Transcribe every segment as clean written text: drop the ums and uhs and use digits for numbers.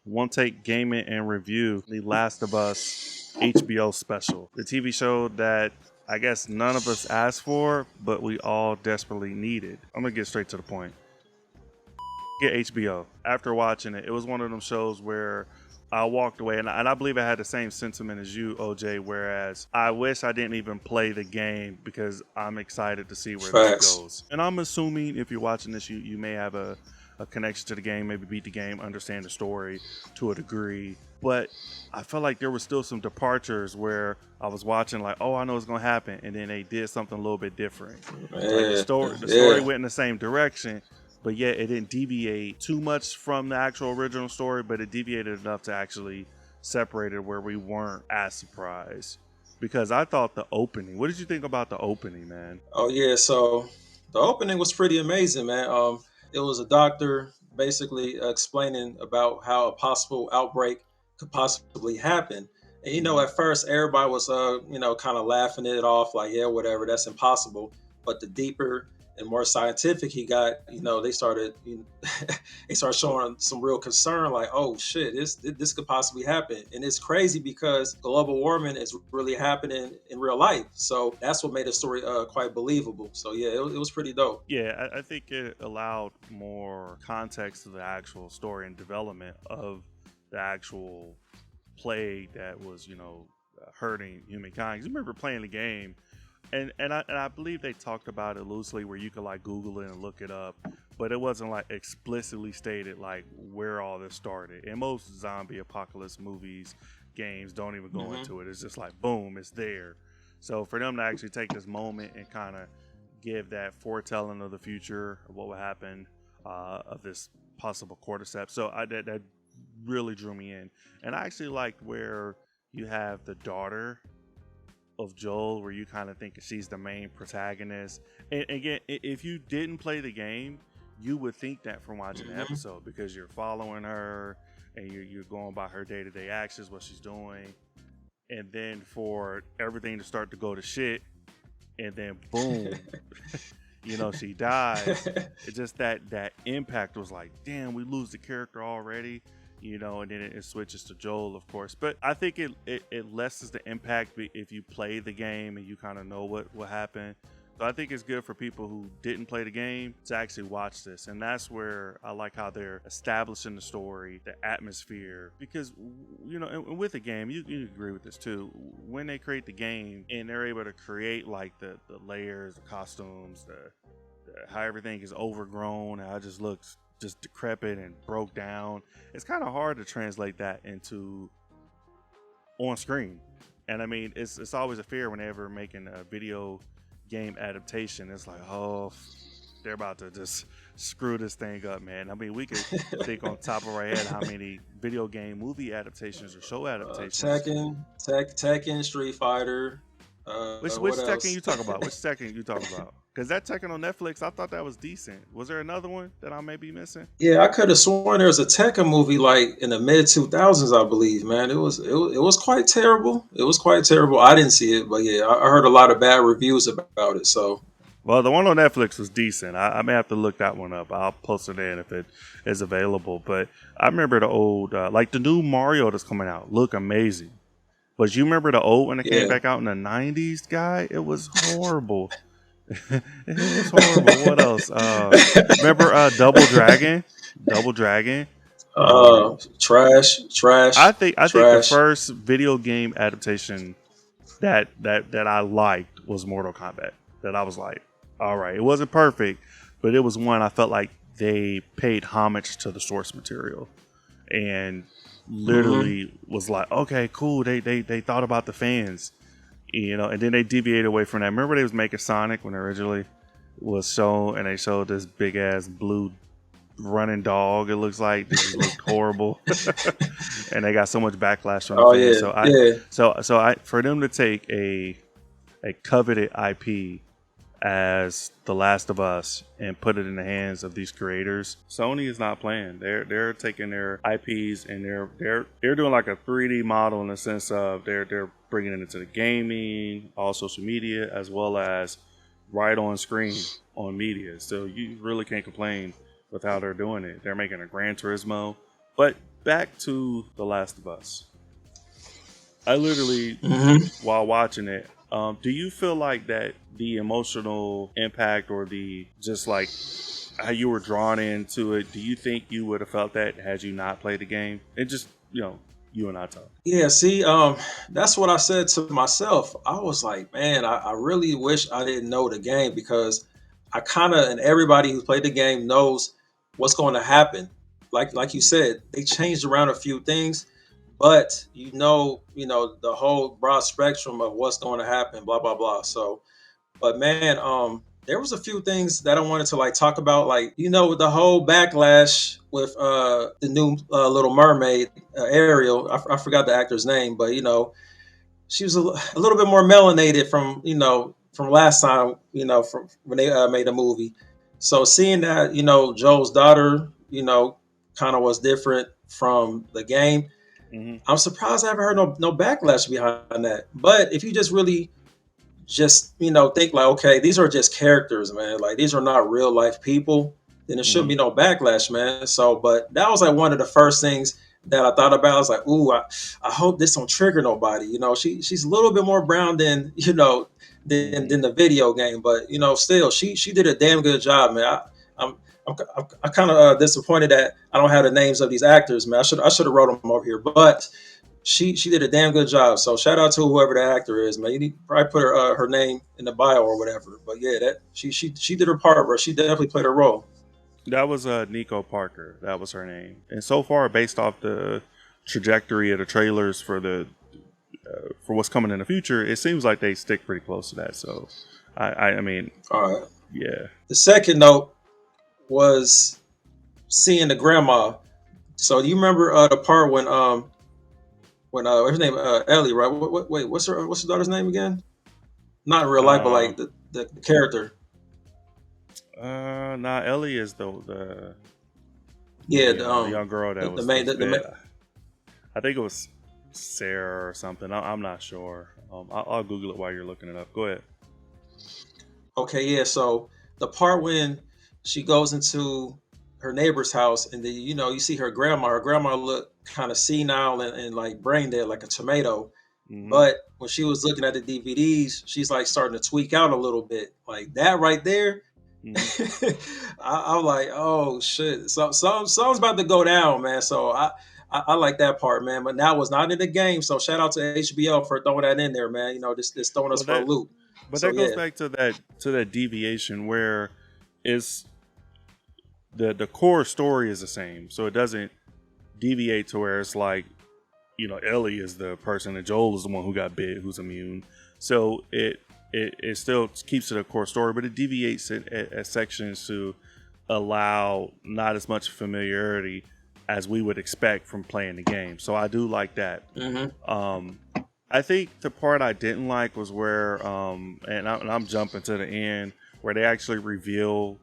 One Take Gaming and Review, The Last of Us HBO special. The TV show that I guess none of us asked for, but we all desperately needed. I'm going to get straight to the point. Get HBO. After watching it, it was one of them shows where I walked away, and I believe I had the same sentiment as you, OJ, whereas I wish I didn't even play the game because I'm excited to see where this Facts. goes. And I'm assuming if you're watching this, you may have a connection to the game, maybe beat the game, understand the story to a degree. But I felt like there were still some departures where I was watching like, oh, I know what's going to happen. And then they did something a little bit different. Like Yeah, the story yeah. went in the same direction, but yet it didn't deviate too much from the actual original story, but it deviated enough to actually separate it where we weren't as surprised. Because I thought the opening, what did you think about the opening, man? Oh yeah. So the opening was pretty amazing, man. It was a doctor basically explaining about how a possible outbreak could possibly happen. And Mm-hmm. at first everybody was kind of laughing it off, like, yeah, whatever, that's impossible. But the deeper and more scientific he got, they started they started showing some real concern, like, oh shit, this could possibly happen. And it's crazy because global warming is really happening in real life. So that's what made the story quite believable. So yeah, it was pretty dope. Yeah, I think it allowed more context to the actual story and development of the actual plague that was, hurting humankind. 'Cause you remember playing the game, and I believe they talked about it loosely, where you could like Google it and look it up, but it wasn't like explicitly stated like where all this started. And most zombie apocalypse movies, games don't even go Hmm. into it. It's just like boom, it's there. So for them to actually take this moment and kind of give that foretelling of the future of what would happen, of this possible cordyceps, so that really drew me in. And I actually liked where you have the daughter of Joel, where you kind of think she's the main protagonist. And again, if you didn't play the game, you would think that from watching the Hmm. episode, because you're following her and you're going by her day-to-day actions, what she's doing. And then for everything to start to go to shit, and then boom, she dies. It just that impact was like, damn, we lose the character already. And then it switches to Joel, of course. But I think it lessens the impact if you play the game and you kind of know what happened. So I think it's good for people who didn't play the game to actually watch this. And that's where I like how they're establishing the story, the atmosphere. Because, and with the game, you agree with this too. When they create the game and they're able to create like the layers, the costumes, how everything is overgrown, how it just looks just decrepit and broke down. It's kind of hard to translate that into on screen. And I mean, it's always a fear whenever making a video game adaptation. It's like, oh, they're about to just screw this thing up, man. I mean, we could think on top of our head how many video game movie adaptations or show adaptations. Tekken, Street Fighter. Which What Tekken else? you talk about? Which Tekken you talk about? Because that Tekken on Netflix, I thought that was decent. Was there another one that I may be missing? Yeah, I could have sworn there was a Tekken movie like in the mid 2000s, I believe. Man, it was quite terrible. It was quite terrible. I didn't see it, but yeah, I heard a lot of bad reviews about it. So Well, the one on Netflix was decent. I may have to look that one up. I'll post it in if it is available. But I remember the old, like the new Mario that's coming out, look amazing. But you remember the old when it came yeah. back out in the '90s, guy? It was horrible. It was horrible. What else? Remember Double Dragon? Double Dragon. Trash, I think the trash. first video game adaptation that I liked was Mortal Kombat. That I was like, all right, it wasn't perfect, but it was one I felt like they paid homage to the source material, and Hmm. literally was like, okay, cool. They thought about the fans, and then they deviated away from that. Remember they was making Sonic when originally was shown, and they showed this big ass blue running dog. It looks like it just looked horrible, and they got so much backlash from the Oh fans. yeah, yeah. So I for them to take a coveted IP as The Last of Us and put it in the hands of these creators, Sony is not playing. They're taking their IPs and they're doing like a 3D model in the sense of they're bringing it into the gaming, all social media, as well as right on screen on media. So you really can't complain with how they're doing it. They're making a Gran Turismo, but back to The Last of Us. I literally, while watching it, do you feel like that the emotional impact or the just like how you were drawn into it, do you think you would have felt that had you not played the game? And just, you and I talk. Yeah, see, that's what I said to myself. I was like, man, I really wish I didn't know the game because I kind of, and everybody who's played the game knows what's going to happen. Like you said, they changed around a few things, but the whole broad spectrum of what's going to happen, blah blah blah. So, but man, there was a few things that I wanted to like talk about, like the whole backlash with the new Little Mermaid, Ariel. I forgot the actor's name, but she was a little bit more melanated from last time, from when they made the movie. So seeing that Joel's daughter, kind of was different from the game. I'm surprised I haven't heard no backlash behind that. But if you just really just think like, okay, these are just characters, man, like these are not real life people, then it shouldn't be no backlash, man. So but that was like one of the first things that I thought about. I was like, ooh, I hope this don't trigger nobody. She's a little bit more brown than than the video game, but still she did a damn good job, man. I'm kind of disappointed that I don't have the names of these actors, man. I should have wrote them over here, but she did a damn good job. So shout out to whoever the actor is, man. You need to probably put her name in the bio or whatever. But yeah, that she did her part, bro. She definitely played her role. That was Nico Parker. That was her name. And so far, based off the trajectory of the trailers for for what's coming in the future, it seems like they stick pretty close to that. So, I mean, all right. Yeah. The second note was seeing the grandma. So do you remember the part when what's her name, Ellie, right? Wait, what's her daughter's name again? Not in real life, but like the character. Nah, Ellie is the young girl that was I think it was Sarah or something. I'm not sure. I'll Google it while you're looking it up. Go ahead. Okay, yeah. So the part when she goes into her neighbor's house and then you see her grandma. Her grandma looked kind of senile and like brain dead, like a tomato. But when she was looking at the DVDs, she's like starting to tweak out a little bit. Like that right there. I'm like, oh shit. So something's about to go down, man. So I like that part, man. But that was not in the game. So shout out to HBO for throwing that in there, man. This throwing us for a loop. But so, that goes back to that deviation where it's the core story is the same. So it doesn't deviate to where it's like, Ellie is the person and Joel is the one who got bit, who's immune. So it still keeps to the core story, but it deviates it at sections to allow not as much familiarity as we would expect from playing the game. So I do like that. I think the part I didn't like was where, and I'm jumping to the end, where they actually reveal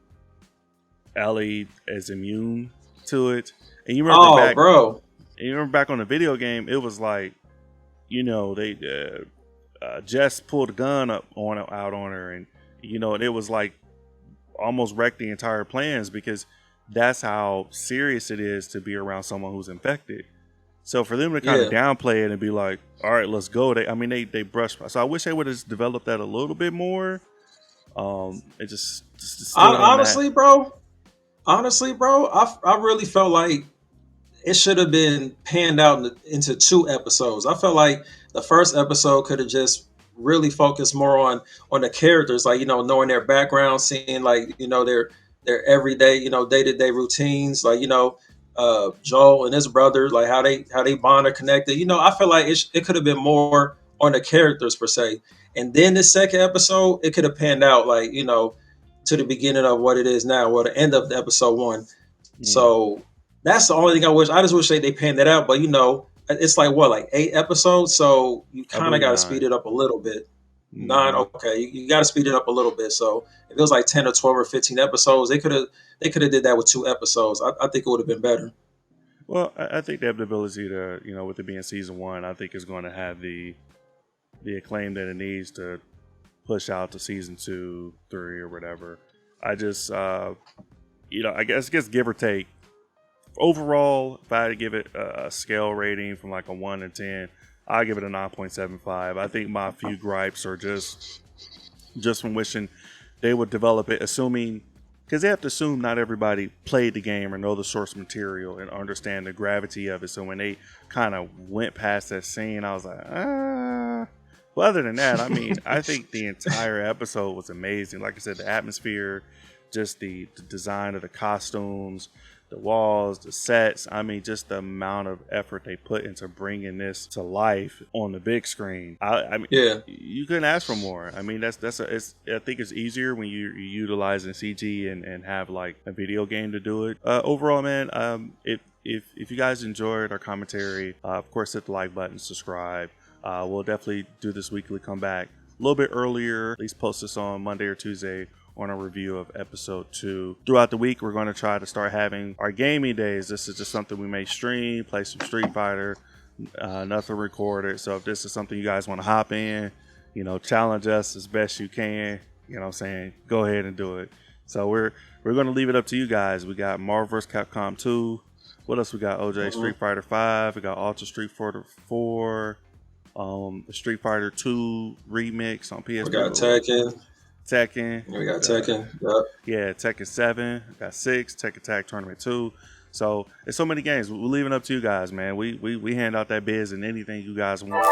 Ellie is immune to it. And you remember you remember back on the video game, it was like, they Jess pulled a gun out on her, and it was like almost wrecked the entire plans because that's how serious it is to be around someone who's infected. So for them to kind of downplay it and be like, all right, let's go. They brushed. So I wish they would have developed that a little bit more. It just honestly, bro, I really felt like it should have been panned out into 2 episodes. I felt like the first episode could have just really focused more on the characters, like knowing their background, seeing like their everyday day-to-day routines, like Joel and his brother, like how they bond or connected. I feel like it could have been more on the characters per se, and then the second episode it could have panned out like to the beginning of what it is now, or the end of the episode 1. So that's the only thing I wish. I just wish they panned that out, but it's like 8 episodes, so you kind of got to speed it up a little bit. 9, okay, you got to speed it up a little bit. So if it was like 10 or 12 or 15 episodes, they could have did that with 2 episodes. I think it would have been better. Well, I think they have the ability to, with it being season 1, I think it's going to have the acclaim that it needs to push out to season 2, 3, or whatever. I just, I guess give or take overall, if I had to give it a scale rating from like a 1 to 10, I give it a 9.75. I think my few gripes are just from wishing they would develop it, assuming, because they have to assume not everybody played the game or know the source material and understand the gravity of it. So when they kind of went past that scene, I was like, ah. But other than that, I mean, I think the entire episode was amazing. Like I said, the atmosphere, just the design of the costumes, the walls, the sets. I mean, just the amount of effort they put into bringing this to life on the big screen. I mean, Yeah. you couldn't ask for more. I mean, I think it's easier when you're utilizing CG and have like a video game to do it. Overall, man, if you guys enjoyed our commentary, of course, hit the like button, subscribe. We'll definitely do this weekly comeback a little bit earlier. At least post this on Monday or Tuesday on a review of episode 2. Throughout the week, we're going to try to start having our gaming days. This is just something we may stream, play some Street Fighter, nothing recorded. So if this is something you guys want to hop in, challenge us as best you can, what I'm saying, go ahead and do it. So we're going to leave it up to you guys. We got Marvel vs. Capcom 2. What else we got, OJ? Street Fighter 5. We got Ultra Street Fighter 4. The Street Fighter 2 remix on PS4. We got Tekken. We got Tekken. Yep. Yeah, Tekken 7. We got 6. Tekken Tag Tournament 2. So it's so many games. We're leaving it up to you guys, man. We hand out that biz and anything you guys want.